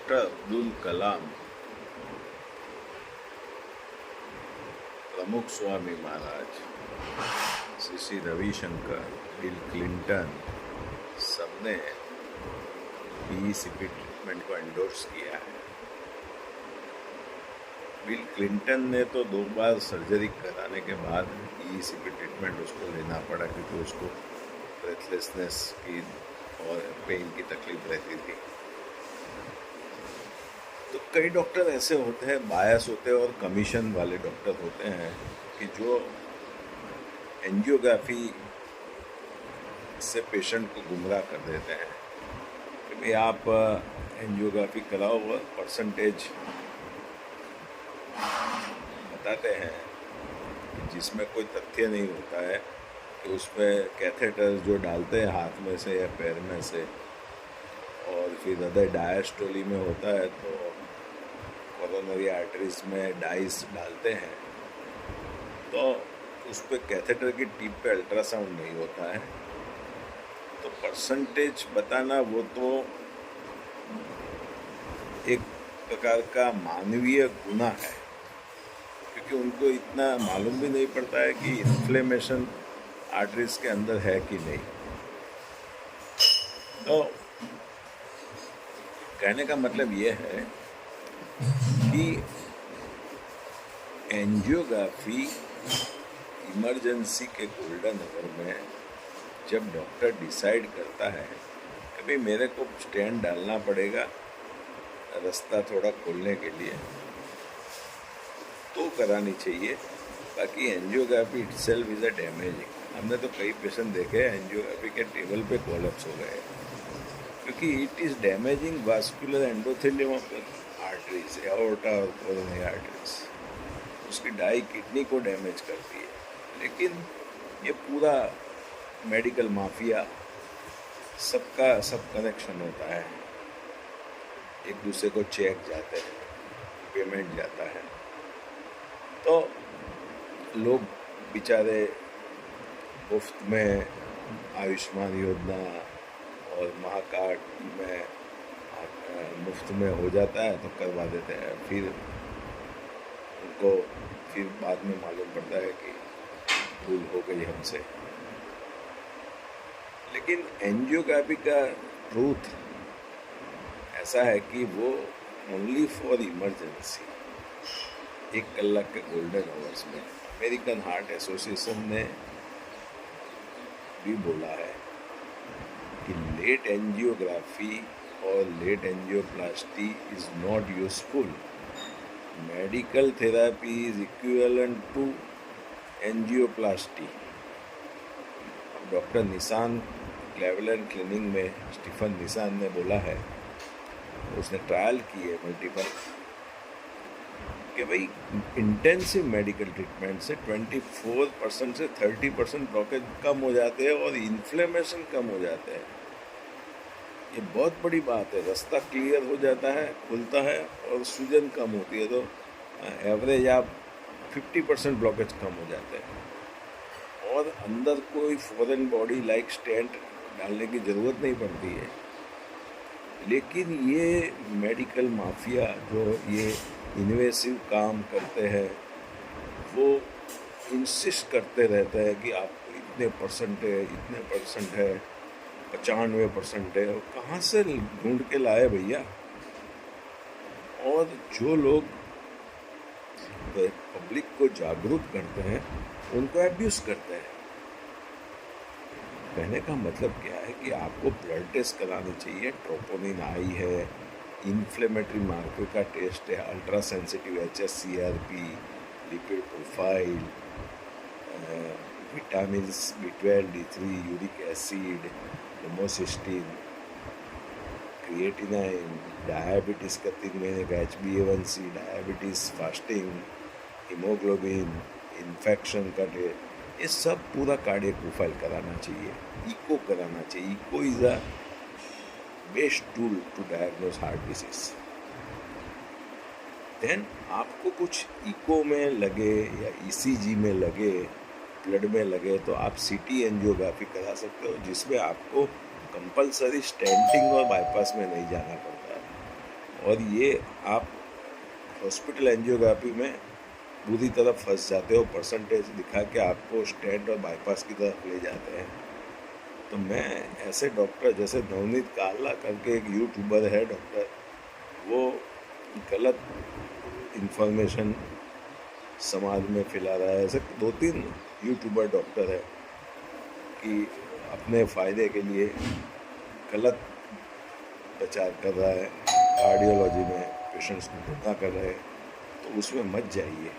Doctor Abdul Kalam, प्रमुख Swami Maharaj, Shri Shri Ravishankar, bill Clinton, सबने पीईसीपी treatment को एंडोर्स किया है। बिल क्लिंटन ने तो 2 बार सर्जरी कराने के बाद पीईसीपी ट्रीटमेंट उसको लेना पड़ा क्योंकि उसको ब्रेथलेसनेस की और पेन की तकलीफ रहती थी। तो कई डॉक्टर ऐसे होते हैं, बायस होते हैं और कमीशन वाले डॉक्टर होते हैं कि जो एंजियोग्राफी से पेशेंट को गुमराह कर देते हैं कि भाई आप एंजियोग्राफी कराओ, परसेंटेज बताते हैं जिसमें कोई तथ्य नहीं होता है कि उसमें कैथेटर जो डालते हैं हाथ में से या पैर में से, और फिर हृदय डायस्टोली में होता है तो कोरोनरी आर्टरीज में डाइस डालते हैं, तो उस पर कैथेटर की टिप पे अल्ट्रासाउंड नहीं होता है। तो परसेंटेज बताना वो तो एक प्रकार का मानवीय गुनाह है, क्योंकि उनको इतना मालूम भी नहीं पड़ता है कि इन्फ्लेमेशन आर्टरीज के अंदर है कि नहीं। तो कहने का मतलब ये है कि एंजियोग्राफी इमरजेंसी के गोल्डन आवर में जब डॉक्टर डिसाइड करता है कि भाई मेरे को स्टेंट डालना पड़ेगा रास्ता थोड़ा खोलने के लिए, तो करानी चाहिए। बाकी angiography itself is a damaging. हमने तो कई पेशेंट देखे एंजियोग्राफी के टेबल पे कोलैप्स हो गए क्योंकि it is damaging vascular endothelium of the arteries, aorta और कोरोनरी आर्टरीज। उसकी डाई किडनी को डैमेज करती है। लेकिन ये पूरा मेडिकल माफिया, सबका सब कनेक्शन होता है, एक दूसरे को चेक जाते हैं, पेमेंट जाता है, तो लोग बेचारे मुफ्त में आयुष्मान योजना और महाकार्ड में मुफ्त में हो जाता है तो करवा देते हैं, फिर उनको बाद में मालूम पड़ता है कि भूल हो गई हमसे। लेकिन एंजियोग्राफी का ट्रूथ ऐसा है कि वो ओनली फॉर इमरजेंसी, 1 कलाक के गोल्डन आवर्स में। अमेरिकन हार्ट एसोसिएशन ने भी बोला है कि लेट एंजियोग्राफी और late angioplasty is not useful. Medical therapy is equivalent to angioplasty. Doctor Nishan Cleveland clinic में स्टीफन निशान ने बोला है, उसने ट्रायल की है मल्टीपल, कि भाई इंटेंसिव मेडिकल ट्रीटमेंट से 24% से 30% ब्लॉकेज कम हो जाते हैं और इन्फ्लेमेशन कम हो जाते हैं। ये बहुत बड़ी बात है। रास्ता क्लियर हो जाता है, खुलता है और सूजन कम होती है, तो एवरेज आप 50% ब्लॉकेज कम हो जाते हैं और अंदर कोई फॉरेन बॉडी लाइक स्टेंट डालने की ज़रूरत नहीं पड़ती है। लेकिन ये मेडिकल माफिया जो ये इन्वेसिव काम करते हैं, वो इंसिस्ट करते रहते हैं कि आपको इतने परसेंट है, इतने परसेंट है, 95% है। और कहाँ से ढूंढ के लाए भैया? और जो लोग पब्लिक को जागरूक करते हैं उनको एब्यूज करते हैं। कहने का मतलब क्या है कि आपको ब्लड टेस्ट करानी चाहिए, ट्रोपोनिन आई है, इन्फ्लेमेटरी मार्कर का टेस्ट है, ultra sensitive HSCRP, lipid profile, vitamin B12, D3, uric acid, homocysteine, creatinine, diabetes का 3 महीने का HbA1c, diabetes, fasting, haemoglobin, infection का टेस्ट, ये सब पूरा कार्डियक प्रोफाइल कराना चाहिए, इको कराना चाहिए। Eco is a best tool to diagnose heart disease. Then आपको कुछ इको में लगे या ECG में लगे, ब्लड में लगे, तो आप CT एंजियोग्राफी करा सकते हो, जिसमें आपको कंपलसरी स्टेंटिंग और बाईपास में नहीं जाना पड़ता है। और ये आप हॉस्पिटल एंजियोग्राफी में बुरी तरह फंस जाते हो, परसेंटेज दिखा के आपको स्टेंट और बाईपास की तरफ ले जाते हैं। तो मैं ऐसे डॉक्टर जैसे नवनीत काला करके एक यूट्यूबर है डॉक्टर, वो गलत इन्फॉर्मेशन समाज में फैला रहा है। ऐसे 2-3 यूट्यूबर डॉक्टर है कि अपने फ़ायदे के लिए गलत प्रचार कर रहा है, कार्डियोलॉजी में पेशेंट्स को धोखा कर रहे हैं, तो उसमें मत जाइए।